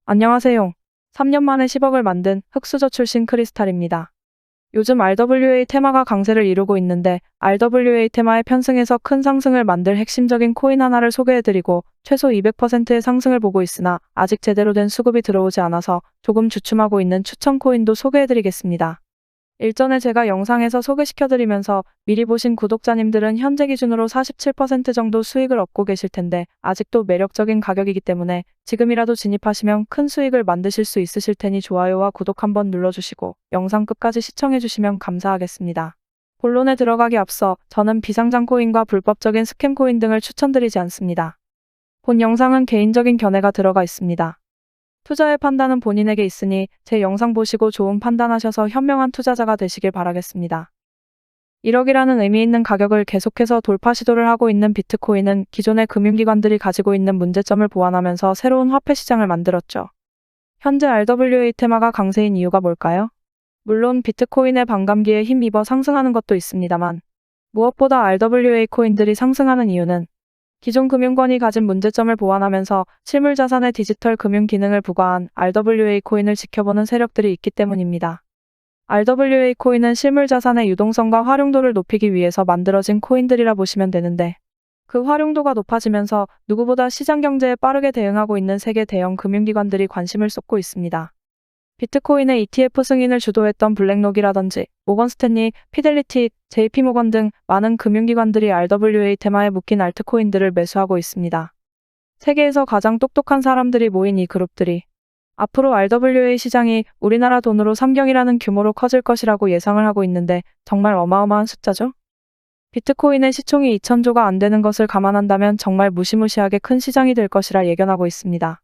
안녕하세요. 3년 만에 10억을 만든 흑수저 출신 크리스탈입니다. 요즘 RWA 테마가 강세를 이루고 있는데 RWA 테마에 편승해서 큰 상승을 만들 핵심적인 코인 하나를 소개해드리고 최소 200%의 상승을 보고 있으나 아직 제대로 된 수급이 들어오지 않아서 조금 주춤하고 있는 추천 코인도 소개해드리겠습니다. 일전에 제가 영상에서 소개시켜드리면서 미리 보신 구독자님들은 현재 기준으로 47% 정도 수익을 얻고 계실 텐데 아직도 매력적인 가격이기 때문에 지금이라도 진입하시면 큰 수익을 만드실 수 있으실 테니 좋아요와 구독 한번 눌러주시고 영상 끝까지 시청해주시면 감사하겠습니다. 본론에 들어가기 앞서 저는 비상장 코인과 불법적인 스캠 코인 등을 추천드리지 않습니다. 본 영상은 개인적인 견해가 들어가 있습니다. 투자의 판단은 본인에게 있으니 제 영상 보시고 좋은 판단하셔서 현명한 투자자가 되시길 바라겠습니다. 1억이라는 의미 있는 가격을 계속해서 돌파 시도를 하고 있는 비트코인은 기존의 금융기관들이 가지고 있는 문제점을 보완하면서 새로운 화폐 시장을 만들었죠. 현재 RWA 테마가 강세인 이유가 뭘까요? 물론 비트코인의 반감기에 힘입어 상승하는 것도 있습니다만 무엇보다 RWA 코인들이 상승하는 이유는 기존 금융권이 가진 문제점을 보완하면서 실물자산의 디지털 금융 기능을 부과한 RWA 코인을 지켜보는 세력들이 있기 때문입니다. RWA 코인은 실물자산의 유동성과 활용도를 높이기 위해서 만들어진 코인들이라 보시면 되는데 그 활용도가 높아지면서 누구보다 시장 경제에 빠르게 대응하고 있는 세계 대형 금융기관들이 관심을 쏟고 있습니다. 비트코인의 ETF 승인을 주도했던 블랙록이라든지 모건 스탠리, 피델리티, JP모건 등 많은 금융기관들이 RWA 테마에 묶인 알트코인들을 매수하고 있습니다. 세계에서 가장 똑똑한 사람들이 모인 이 그룹들이 앞으로 RWA 시장이 우리나라 돈으로 3경이라는 규모로 커질 것이라고 예상을 하고 있는데 정말 어마어마한 숫자죠? 비트코인의 시총이 2,000조가 안 되는 것을 감안한다면 정말 무시무시하게 큰 시장이 될 것이라 예견하고 있습니다.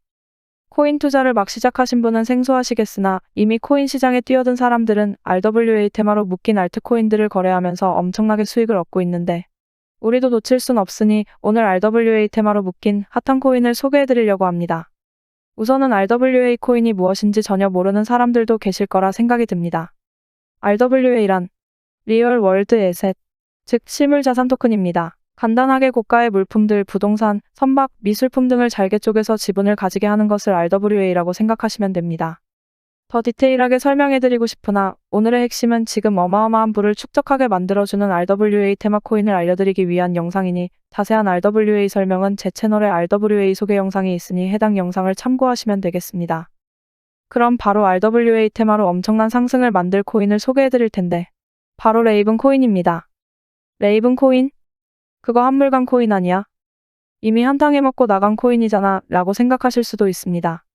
코인 투자를 막 시작하신 분은 생소하시겠으나 이미 코인 시장에 뛰어든 사람들은 RWA 테마로 묶인 알트코인들을 거래하면서 엄청나게 수익을 얻고 있는데 우리도 놓칠 순 없으니 오늘 RWA 테마로 묶인 핫한 코인을 소개해드리려고 합니다. 우선은 RWA 코인이 무엇인지 전혀 모르는 사람들도 계실 거라 생각이 듭니다. RWA란 리얼 월드 에셋, 즉 실물자산 토큰입니다. 간단하게 고가의 물품들, 부동산, 선박, 미술품 등을 잘게 쪼개서 지분을 가지게 하는 것을 RWA라고 생각하시면 됩니다. 더 디테일하게 설명해드리고 싶으나 오늘의 핵심은 지금 어마어마한 부를 축적하게 만들어주는 RWA 테마 코인을 알려드리기 위한 영상이니 자세한 RWA 설명은 제 채널에 RWA 소개 영상이 있으니 해당 영상을 참고하시면 되겠습니다. 그럼 바로 RWA 테마로 엄청난 상승을 만들 코인을 소개해드릴 텐데 바로 레이븐 코인입니다. 레이븐 코인? 그거 한물간 코인 아니야? 이미 한탕 해먹고 나간 코인이잖아 라고 생각하실 수도 있습니다.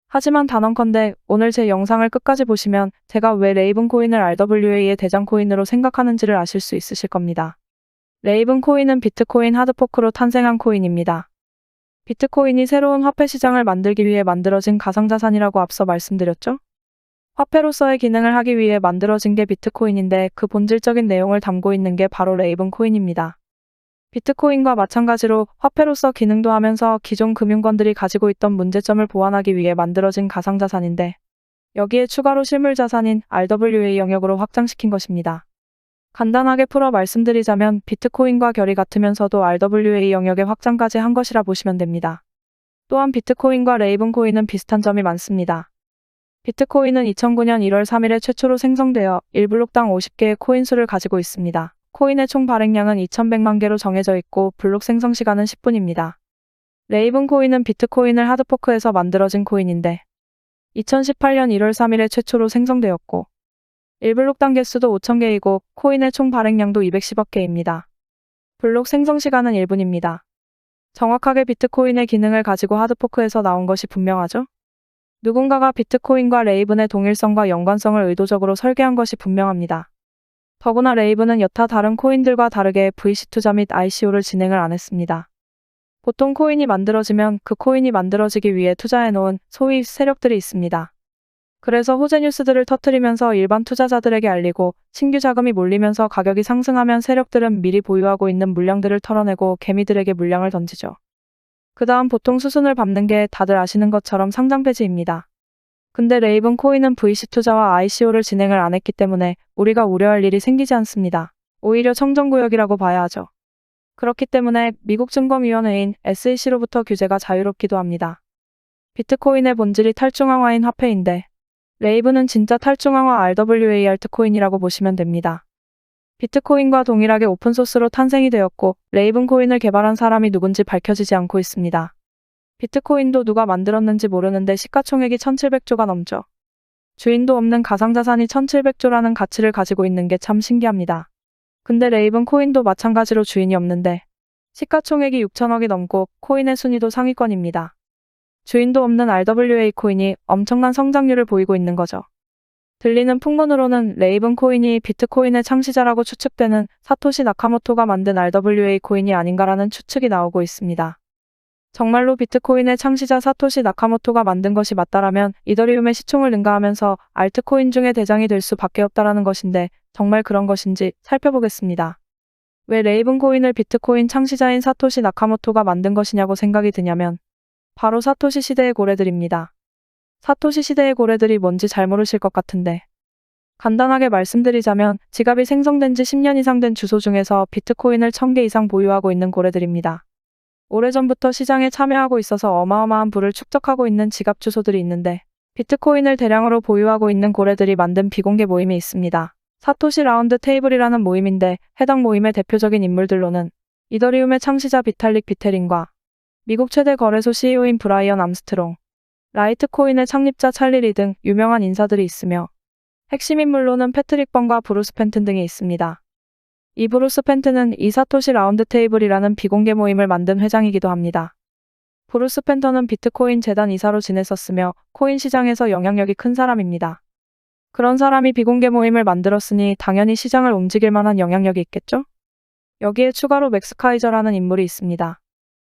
하지만 단언컨대 오늘 제 영상을 끝까지 보시면 제가 왜 레이븐 코인을 RWA의 대장 코인으로 생각하는지를 아실 수 있으실 겁니다. 레이븐 코인은 비트코인 하드포크로 탄생한 코인입니다. 비트코인이 새로운 화폐 시장을 만들기 위해 만들어진 가상자산이라고 앞서 말씀드렸죠? 화폐로서의 기능을 하기 위해 만들어진 게 비트코인인데 그 본질적인 내용을 담고 있는 게 바로 레이븐 코인입니다. 비트코인과 마찬가지로 화폐로서 기능도 하면서 기존 금융권들이 가지고 있던 문제점을 보완하기 위해 만들어진 가상자산인데 여기에 추가로 실물자산인 RWA 영역으로 확장시킨 것입니다. 간단하게 풀어 말씀드리자면 비트코인과 결이 같으면서도 RWA 영역의 확장까지 한 것이라 보시면 됩니다. 또한 비트코인과 레이븐 코인은 비슷한 점이 많습니다. 비트코인은 2009년 1월 3일에 최초로 생성되어 1블록당 50개의 코인 수를 가지고 있습니다. 코인의 총 발행량은 2,100만 개로 정해져 있고 블록 생성 시간은 10분입니다. 레이븐 코인은 비트코인을 하드포크해서 만들어진 코인인데 2018년 1월 3일에 최초로 생성되었고 1블록당 개수도 5,000개이고 코인의 총 발행량도 210억 개입니다. 블록 생성 시간은 1분입니다. 정확하게 비트코인의 기능을 가지고 하드포크해서 나온 것이 분명하죠? 누군가가 비트코인과 레이븐의 동일성과 연관성을 의도적으로 설계한 것이 분명합니다. 더구나 레이븐은 여타 다른 코인들과 다르게 VC 투자 및 ICO를 진행을 안 했습니다. 보통 코인이 만들어지면 그 코인이 만들어지기 위해 투자해놓은 소위 세력들이 있습니다. 그래서 호재 뉴스들을 터뜨리면서 일반 투자자들에게 알리고 신규 자금이 몰리면서 가격이 상승하면 세력들은 미리 보유하고 있는 물량들을 털어내고 개미들에게 물량을 던지죠. 그 다음 보통 수순을 밟는 게 다들 아시는 것처럼 상장 폐지입니다. 근데 레이븐 코인은 VC 투자와 ICO를 진행을 안 했기 때문에 우리가 우려할 일이 생기지 않습니다. 오히려 청정구역이라고 봐야 하죠. 그렇기 때문에 미국 증권위원회인 SEC로부터 규제가 자유롭기도 합니다. 비트코인의 본질이 탈중앙화인 화폐인데 레이븐은 진짜 탈중앙화 RWA 알트코인이라고 보시면 됩니다. 비트코인과 동일하게 오픈소스로 탄생이 되었고 레이븐 코인을 개발한 사람이 누군지 밝혀지지 않고 있습니다. 비트코인도 누가 만들었는지 모르는데 시가총액이 1700조가 넘죠. 주인도 없는 가상자산이 1700조라는 가치를 가지고 있는 게 참 신기합니다. 근데 레이븐 코인도 마찬가지로 주인이 없는데 시가총액이 6천억이 넘고 코인의 순위도 상위권입니다. 주인도 없는 RWA 코인이 엄청난 성장률을 보이고 있는 거죠. 들리는 풍문으로는 레이븐 코인이 비트코인의 창시자라고 추측되는 사토시 나카모토가 만든 RWA 코인이 아닌가라는 추측이 나오고 있습니다. 정말로 비트코인의 창시자 사토시 나카모토가 만든 것이 맞다라면 이더리움의 시총을 능가하면서 알트코인 중에 대장이 될 수밖에 없다라는 것인데 정말 그런 것인지 살펴보겠습니다. 왜 레이븐 코인을 비트코인 창시자인 사토시 나카모토가 만든 것이냐고 생각이 드냐면 바로 사토시 시대의 고래들입니다. 사토시 시대의 고래들이 뭔지 잘 모르실 것 같은데 간단하게 말씀드리자면 지갑이 생성된 지 10년 이상 된 주소 중에서 비트코인을 1000개 이상 보유하고 있는 고래들입니다. 오래전부터 시장에 참여하고 있어서 어마어마한 부를 축적하고 있는 지갑 주소들이 있는데 비트코인을 대량으로 보유하고 있는 고래들이 만든 비공개 모임이 있습니다. 사토시 라운드 테이블이라는 모임인데 해당 모임의 대표적인 인물들로는 이더리움의 창시자 비탈릭 비테린과 미국 최대 거래소 CEO인 브라이언 암스트롱, 라이트코인의 창립자 찰리 리 등 유명한 인사들이 있으며 핵심 인물로는 패트릭 번과 브루스 펜튼 등이 있습니다. 이 브루스 펜튼은 이 사토시 라운드 테이블이라는 비공개 모임을 만든 회장이기도 합니다. 브루스 펜턴은 비트코인 재단 이사로 지냈었으며 코인 시장에서 영향력이 큰 사람입니다. 그런 사람이 비공개 모임을 만들었으니 당연히 시장을 움직일 만한 영향력이 있겠죠? 여기에 추가로 맥스 카이저라는 인물이 있습니다.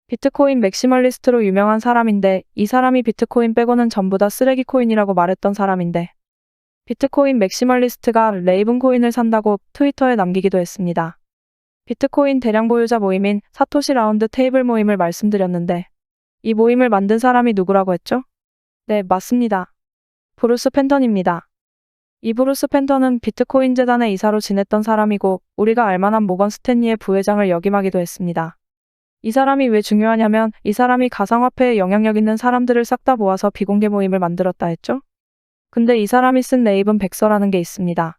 비트코인 맥시멀리스트로 유명한 사람인데 이 사람이 비트코인 빼고는 전부 다 쓰레기 코인이라고 말했던 사람인데 비트코인 맥시멀리스트가 레이븐 코인을 산다고 트위터에 남기기도 했습니다. 비트코인 대량 보유자 모임인 사토시 라운드 테이블 모임을 말씀드렸는데 이 모임을 만든 사람이 누구라고 했죠? 네, 맞습니다. 브루스 펜턴입니다. 이 브루스 펜턴은 비트코인 재단의 이사로 지냈던 사람이고 우리가 알만한 모건 스탠리의 부회장을 역임하기도 했습니다. 이 사람이 왜 중요하냐면 이 사람이 가상화폐에 영향력 있는 사람들을 싹 다 모아서 비공개 모임을 만들었다 했죠? 근데 이 사람이 쓴 레이븐 백서라는 게 있습니다.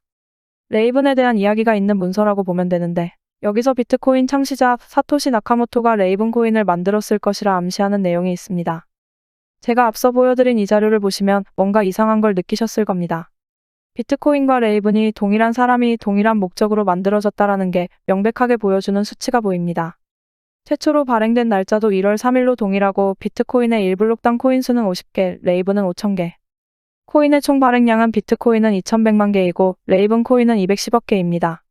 레이븐에 대한 이야기가 있는 문서라고 보면 되는데 여기서 비트코인 창시자 사토시 나카모토가 레이븐 코인을 만들었을 것이라 암시하는 내용이 있습니다. 제가 앞서 보여드린 이 자료를 보시면 뭔가 이상한 걸 느끼셨을 겁니다. 비트코인과 레이븐이 동일한 사람이 동일한 목적으로 만들어졌다라는 게 명백하게 보여주는 수치가 보입니다. 최초로 발행된 날짜도 1월 3일로 동일하고 비트코인의 1블록당 코인 수는 50개, 레이븐은 5,000개. 코인의 총 발행량은 비트코인은 2100만 개이고 레이븐 코인은 210억 개입니다.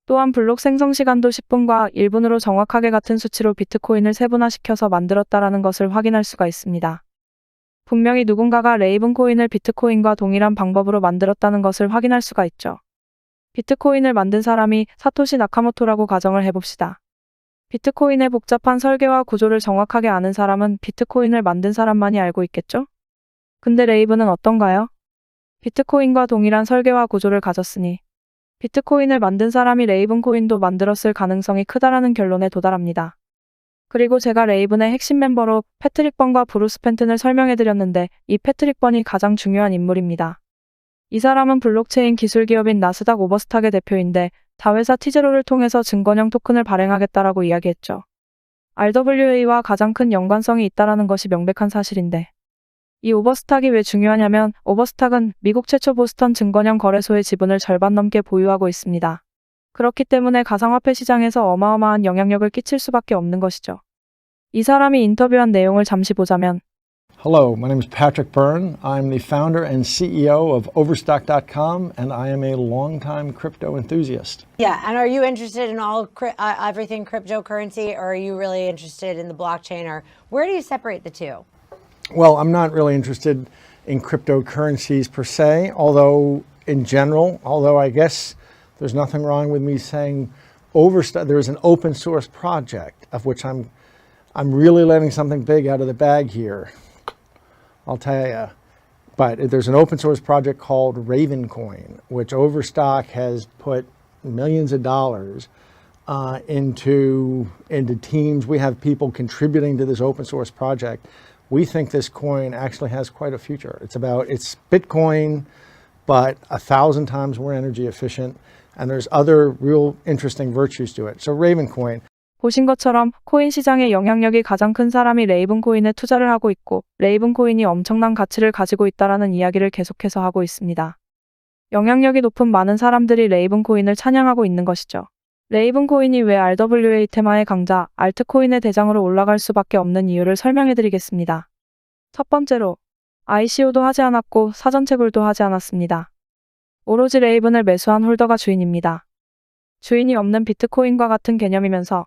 또한 블록 생성 시간도 10분과 1분으로 정확하게 같은 수치로 비트코인을 세분화시켜서 만들었다라는 것을 확인할 수가 있습니다. 분명히 누군가가 레이븐 코인을 비트코인과 동일한 방법으로 만들었다는 것을 확인할 수가 있죠. 비트코인을 만든 사람이 사토시 나카모토라고 가정을 해봅시다. 비트코인의 복잡한 설계와 구조를 정확하게 아는 사람은 비트코인을 만든 사람만이 알고 있겠죠? 근데 레이븐은 어떤가요? 비트코인과 동일한 설계와 구조를 가졌으니 비트코인을 만든 사람이 레이븐 코인도 만들었을 가능성이 크다라는 결론에 도달합니다. 그리고 제가 레이븐의 핵심 멤버로 패트릭 번과 브루스 펜튼을 설명해드렸는데 이 패트릭 번이 가장 중요한 인물입니다. 이 사람은 블록체인 기술 기업인 나스닥 오버스탁의 대표인데 자회사 티제로를 통해서 증권형 토큰을 발행하겠다라고 이야기했죠. RWA와 가장 큰 연관성이 있다라는 것이 명백한 사실인데 이 오버스탁이 왜 중요하냐면 오버스탁은 미국 최초 보스턴 증권형 거래소의 지분을 절반 넘게 보유하고 있습니다. 그렇기 때문에 가상화폐 시장에서 어마어마한 영향력을 끼칠 수밖에 없는 것이죠. 이 사람이 인터뷰한 내용을 잠시 보자면 Hello, my name is Patrick Byrne. I'm the founder and CEO of Overstock.com, and I am a longtime crypto enthusiast. Yeah, and are you interested in everything cryptocurrency, or are you really interested in the blockchain, or where do you separate the two? Well, I'm not really interested in cryptocurrencies per se, although in general, I guess there's nothing wrong with me saying there is an open source project of which I'm really letting something big out of the bag here. I'll tell you. But there's an open source project called Ravencoin, which Overstock has put millions of dollars into teams. We have people contributing to this open source project. we think this coin actually has quite a future. It's Bitcoin, but 1,000 times more energy efficient, and there's other real interesting virtues to it. So Ravencoin. 보신 것처럼 코인 시장의 영향력이 가장 큰 사람이 레이븐 코인에 투자를 하고 있고 레이븐 코인이 엄청난 가치를 가지고 있다라는 이야기를 계속해서 하고 있습니다. 영향력이 높은 많은 사람들이 레이븐 코인을 찬양하고 있는 것이죠. 레이븐 코인이 왜 RWA 테마의 강자, 알트코인의 대장으로 올라갈 수밖에 없는 이유를 설명해 드리겠습니다. 첫 번째로 ICO도 하지 않았고 사전 채굴도 하지 않았습니다. 오로지 레이븐을 매수한 홀더가 주인입니다. 주인이 없는 비트코인과 같은 개념이면서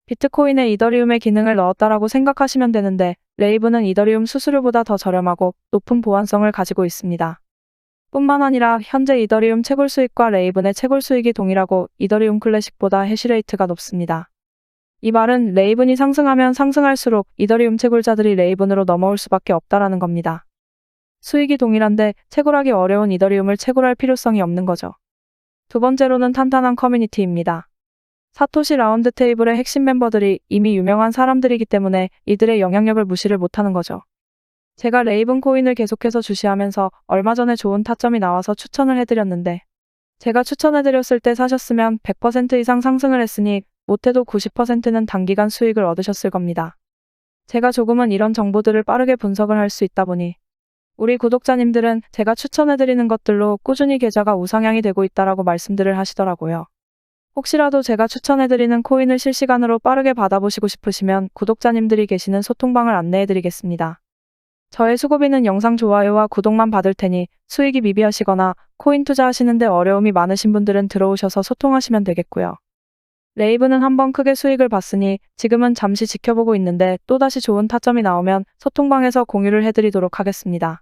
비트코인에 이더리움의 기능을 넣었다라고 생각하시면 되는데 레이븐은 이더리움 수수료보다 더 저렴하고 높은 보안성을 가지고 있습니다. 뿐만 아니라 현재 이더리움 채굴 수익과 레이븐의 채굴 수익이 동일하고 이더리움 클래식보다 해시레이트가 높습니다. 이 말은 레이븐이 상승하면 상승할수록 이더리움 채굴자들이 레이븐으로 넘어올 수밖에 없다라는 겁니다. 수익이 동일한데 채굴하기 어려운 이더리움을 채굴할 필요성이 없는 거죠. 두 번째로는 탄탄한 커뮤니티입니다. 사토시 라운드 테이블의 핵심 멤버들이 이미 유명한 사람들이기 때문에 이들의 영향력을 무시를 못하는 거죠. 제가 레이븐 코인을 계속해서 주시하면서 얼마 전에 좋은 타점이 나와서 추천을 해드렸는데 제가 추천해드렸을 때 사셨으면 100% 이상 상승을 했으니 못해도 90%는 단기간 수익을 얻으셨을 겁니다. 제가 조금은 이런 정보들을 빠르게 분석을 할 수 있다 보니 우리 구독자님들은 제가 추천해드리는 것들로 꾸준히 계좌가 우상향이 되고 있다라고 말씀들을 하시더라고요. 혹시라도 제가 추천해드리는 코인을 실시간으로 빠르게 받아보시고 싶으시면 구독자님들이 계시는 소통방을 안내해드리겠습니다. 저의 수고비는 영상 좋아요와 구독만 받을 테니 수익이 미비하시거나 코인 투자하시는데 어려움이 많으신 분들은 들어오셔서 소통하시면 되겠고요. 레이븐은 한번 크게 수익을 봤으니 지금은 잠시 지켜보고 있는데 또다시 좋은 타점이 나오면 소통방에서 공유를 해드리도록 하겠습니다.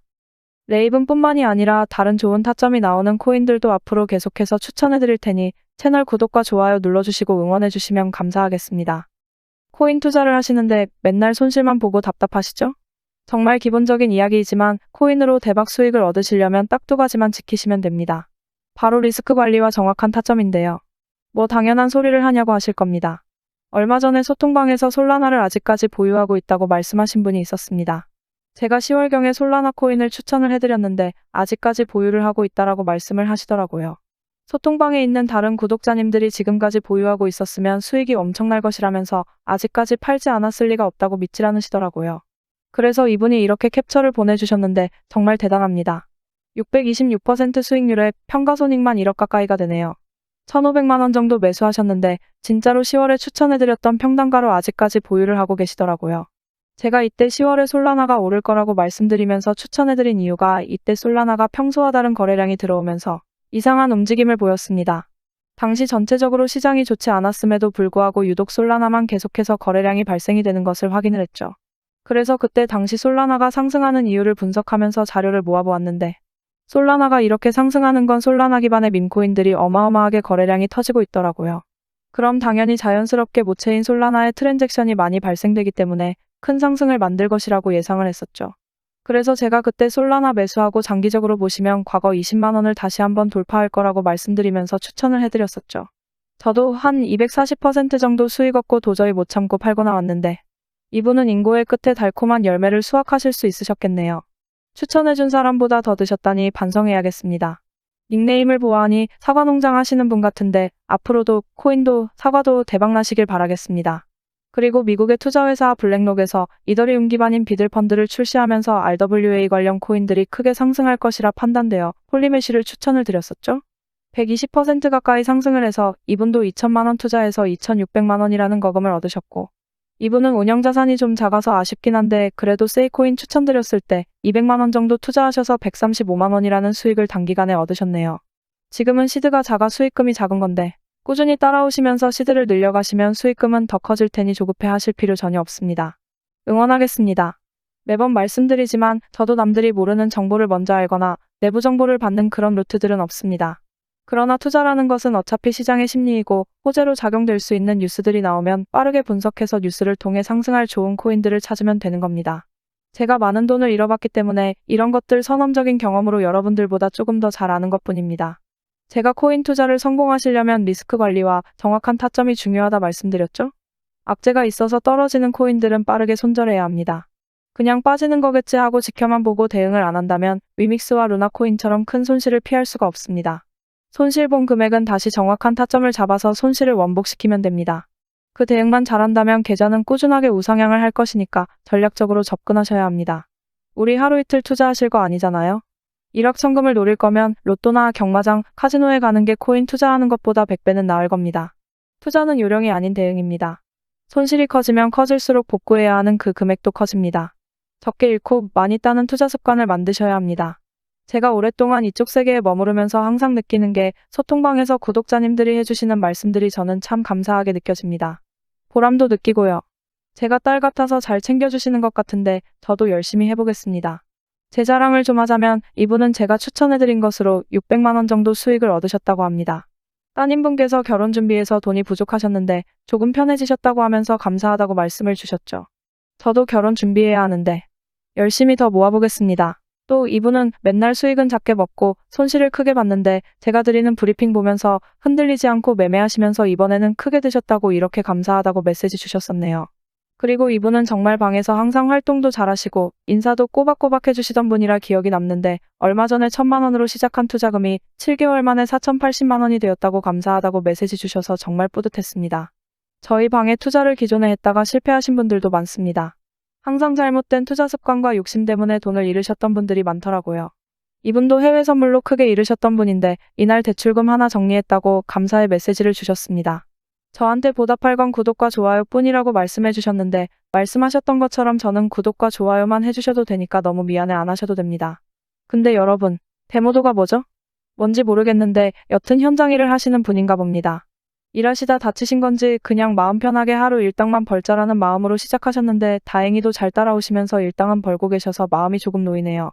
레이븐뿐만이 아니라 다른 좋은 타점이 나오는 코인들도 앞으로 계속해서 추천해드릴 테니 채널 구독과 좋아요 눌러주시고 응원해주시면 감사하겠습니다. 코인 투자를 하시는데 맨날 손실만 보고 답답하시죠? 정말 기본적인 이야기이지만 코인으로 대박 수익을 얻으시려면 딱 두 가지만 지키시면 됩니다. 바로 리스크 관리와 정확한 타점인데요. 뭐 당연한 소리를 하냐고 하실 겁니다. 얼마 전에 소통방에서 솔라나를 아직까지 보유하고 있다고 말씀하신 분이 있었습니다. 제가 10월경에 솔라나 코인을 추천을 해드렸는데 아직까지 보유를 하고 있다라고 말씀을 하시더라고요. 소통방에 있는 다른 구독자님들이 지금까지 보유하고 있었으면 수익이 엄청날 것이라면서 아직까지 팔지 않았을 리가 없다고 믿질 않으시더라고요. 그래서 이분이 이렇게 캡처를 보내주셨는데 정말 대단합니다. 626% 수익률에 평가손익만 1억 가까이가 되네요. 1,500만 원 정도 매수하셨는데 진짜로 10월에 추천해드렸던 평단가로 아직까지 보유를 하고 계시더라고요. 제가 이때 10월에 솔라나가 오를 거라고 말씀드리면서 추천해드린 이유가 이때 솔라나가 평소와 다른 거래량이 들어오면서 이상한 움직임을 보였습니다. 당시 전체적으로 시장이 좋지 않았음에도 불구하고 유독 솔라나만 계속해서 거래량이 발생이 되는 것을 확인을 했죠. 그래서 그때 당시 솔라나가 상승하는 이유를 분석하면서 자료를 모아보았는데 솔라나가 이렇게 상승하는 건 솔라나 기반의 밈코인들이 어마어마하게 거래량이 터지고 있더라고요. 그럼 당연히 자연스럽게 모체인 솔라나의 트랜잭션이 많이 발생되기 때문에 큰 상승을 만들 것이라고 예상을 했었죠. 그래서 제가 그때 솔라나 매수하고 장기적으로 보시면 과거 20만 원을 다시 한번 돌파할 거라고 말씀드리면서 추천을 해드렸었죠. 저도 한 240% 정도 수익 얻고 도저히 못 참고 팔고 나왔는데 이분은 인고의 끝에 달콤한 열매를 수확하실 수 있으셨겠네요. 추천해준 사람보다 더 드셨다니 반성해야겠습니다. 닉네임을 보아하니 사과농장 하시는 분 같은데 앞으로도 코인도 사과도 대박나시길 바라겠습니다. 그리고 미국의 투자회사 블랙록에서 이더리움 기반인 비들펀드를 출시하면서 RWA 관련 코인들이 크게 상승할 것이라 판단되어 홀리메쉬를 추천을 드렸었죠. 120% 가까이 상승을 해서 이분도 2천만 원 투자해서 2,600만 원이라는 거금을 얻으셨고 이분은 운영자산이 좀 작아서 아쉽긴 한데 그래도 세이코인 추천드렸을 때 200만 원 정도 투자하셔서 135만 원이라는 수익을 단기간에 얻으셨네요. 지금은 시드가 작아 수익금이 작은 건데 꾸준히 따라오시면서 시드를 늘려가시면 수익금은 더 커질 테니 조급해 하실 필요 전혀 없습니다. 응원하겠습니다. 매번 말씀드리지만 저도 남들이 모르는 정보를 먼저 알거나 내부 정보를 받는 그런 루트들은 없습니다. 그러나 투자라는 것은 어차피 시장의 심리이고 호재로 작용될 수 있는 뉴스들이 나오면 빠르게 분석해서 뉴스를 통해 상승할 좋은 코인들을 찾으면 되는 겁니다. 제가 많은 돈을 잃어봤기 때문에 이런 것들 선험적인 경험으로 여러분들보다 조금 더 잘 아는 것뿐입니다. 제가 코인 투자를 성공하시려면 리스크 관리와 정확한 타점이 중요하다 말씀드렸죠? 악재가 있어서 떨어지는 코인들은 빠르게 손절해야 합니다. 그냥 빠지는 거겠지 하고 지켜만 보고 대응을 안 한다면 위믹스와 루나코인처럼 큰 손실을 피할 수가 없습니다. 손실본 금액은 다시 정확한 타점을 잡아서 손실을 원복시키면 됩니다. 그 대응만 잘한다면 계좌는 꾸준하게 우상향을 할 것이니까 전략적으로 접근하셔야 합니다. 우리 하루 이틀 투자하실 거 아니잖아요? 일확천금을 노릴 거면 로또나 경마장, 카지노에 가는 게 코인 투자하는 것보다 100배는 나을 겁니다. 투자는 요령이 아닌 대응입니다. 손실이 커지면 커질수록 복구해야 하는 그 금액도 커집니다. 적게 잃고 많이 따는 투자 습관을 만드셔야 합니다. 제가 오랫동안 이쪽 세계에 머무르면서 항상 느끼는 게 소통방에서 구독자님들이 해주시는 말씀들이 저는 참 감사하게 느껴집니다. 보람도 느끼고요. 제가 딸 같아서 잘 챙겨주시는 것 같은데 저도 열심히 해보겠습니다. 제 자랑을 좀 하자면 이분은 제가 추천해드린 것으로 600만 원 정도 수익을 얻으셨다고 합니다. 따님분께서 결혼 준비해서 돈이 부족하셨는데 조금 편해지셨다고 하면서 감사하다고 말씀을 주셨죠. 저도 결혼 준비해야 하는데 열심히 더 모아보겠습니다. 또 이분은 맨날 수익은 작게 먹고 손실을 크게 봤는데 제가 드리는 브리핑 보면서 흔들리지 않고 매매하시면서 이번에는 크게 드셨다고 이렇게 감사하다고 메시지 주셨었네요. 그리고 이분은 정말 방에서 항상 활동도 잘하시고 인사도 꼬박꼬박 해주시던 분이라 기억이 남는데 얼마 전에 1,000만 원으로 시작한 투자금이 7개월 만에 4,080만 원이 되었다고 감사하다고 메시지 주셔서 정말 뿌듯했습니다. 저희 방에 투자를 기존에 했다가 실패하신 분들도 많습니다. 항상 잘못된 투자 습관과 욕심 때문에 돈을 잃으셨던 분들이 많더라고요. 이분도 해외 선물로 크게 잃으셨던 분인데 이날 대출금 하나 정리했다고 감사의 메시지를 주셨습니다. 저한테 보답할 건 구독과 좋아요 뿐이라고 말씀해 주셨는데 말씀하셨던 것처럼 저는 구독과 좋아요만 해주셔도 되니까 너무 미안해 안 하셔도 됩니다. 근데 여러분, 데모도가 뭐죠? 뭔지 모르겠는데 여튼 현장 일을 하시는 분인가 봅니다. 일하시다 다치신 건지 그냥 마음 편하게 하루 일당만 벌자라는 마음으로 시작하셨는데 다행히도 잘 따라오시면서 일당은 벌고 계셔서 마음이 조금 놓이네요.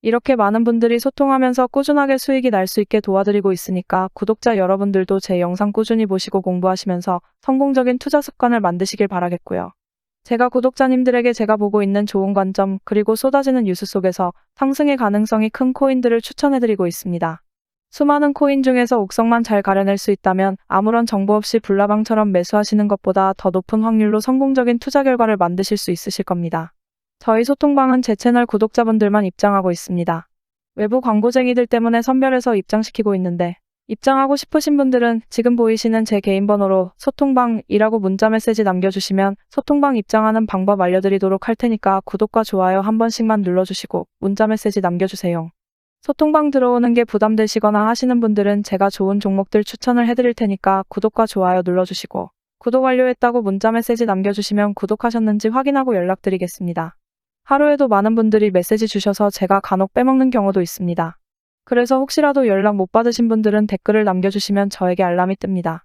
이렇게 많은 분들이 소통하면서 꾸준하게 수익이 날 수 있게 도와드리고 있으니까 구독자 여러분들도 제 영상 꾸준히 보시고 공부하시면서 성공적인 투자 습관을 만드시길 바라겠고요. 제가 구독자님들에게 제가 보고 있는 좋은 관점 그리고 쏟아지는 뉴스 속에서 상승의 가능성이 큰 코인들을 추천해드리고 있습니다. 수많은 코인 중에서 옥석만 잘 가려낼 수 있다면 아무런 정보 없이 불나방처럼 매수하시는 것보다 더 높은 확률로 성공적인 투자 결과를 만드실 수 있으실 겁니다. 저희 소통방은 제 채널 구독자분들만 입장하고 있습니다. 외부 광고쟁이들 때문에 선별해서 입장시키고 있는데 입장하고 싶으신 분들은 지금 보이시는 제 개인 번호로 소통방이라고 문자 메시지 남겨주시면 소통방 입장하는 방법 알려드리도록 할 테니까 구독과 좋아요 한 번씩만 눌러주시고 문자 메시지 남겨주세요. 소통방 들어오는 게 부담되시거나 하시는 분들은 제가 좋은 종목들 추천을 해드릴 테니까 구독과 좋아요 눌러주시고 구독 완료했다고 문자 메시지 남겨주시면 구독하셨는지 확인하고 연락드리겠습니다. 하루에도 많은 분들이 메시지 주셔서 제가 간혹 빼먹는 경우도 있습니다. 그래서 혹시라도 연락 못 받으신 분들은 댓글을 남겨주시면 저에게 알람이 뜹니다.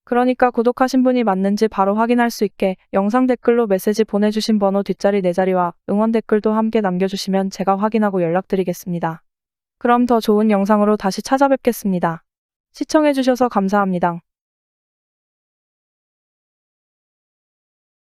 그러니까 구독하신 분이 맞는지 바로 확인할 수 있게 영상 댓글로 메시지 보내주신 번호 뒷자리 4자리와 응원 댓글도 함께 남겨주시면 제가 확인하고 연락드리겠습니다. 그럼 더 좋은 영상으로 다시 찾아뵙겠습니다. 시청해주셔서 감사합니다.